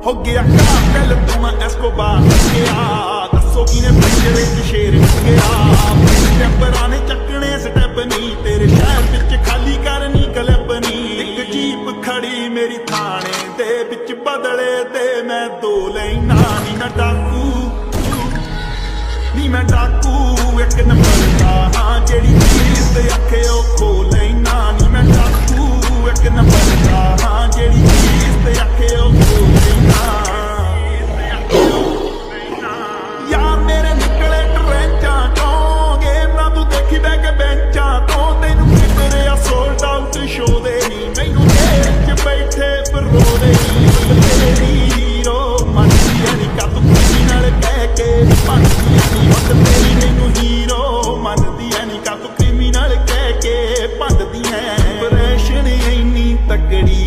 हो गया कातिल तू मैं एस्कोबार गया दसो किने पिंजरे च शेर गया स्टैपरां ने चकने स्टैप नी तेरे शहर विच खाली करनी कलपनी एक जीप खड़ी मेरी थाने दे विच बदले दे मैं दो लेना नी मैं डाकू एक नंबर दा हाँ जेड़ी चीज ते आखे ओ खो लेना नी मैं डाकू एक नंबर दा हाँ जेड़ी चीज ते आखे ओ खो लेना यार मेरे निकले ट्रेंचां चों गेम ना तू देखी बैग बेंचां तो तेनू कितने आ सोल्ड आउट शो दे नी मैनू जेल च बैठे बरो दे नी तेरी हीरो मनदी है नी का तू किसी नाल कह के मनदी है नी मत तेरी मैनू हीरो मनदी है नी का तू क्रिमिनल कह के भंडदी है ऑपरेशन इन्नी तकड़ी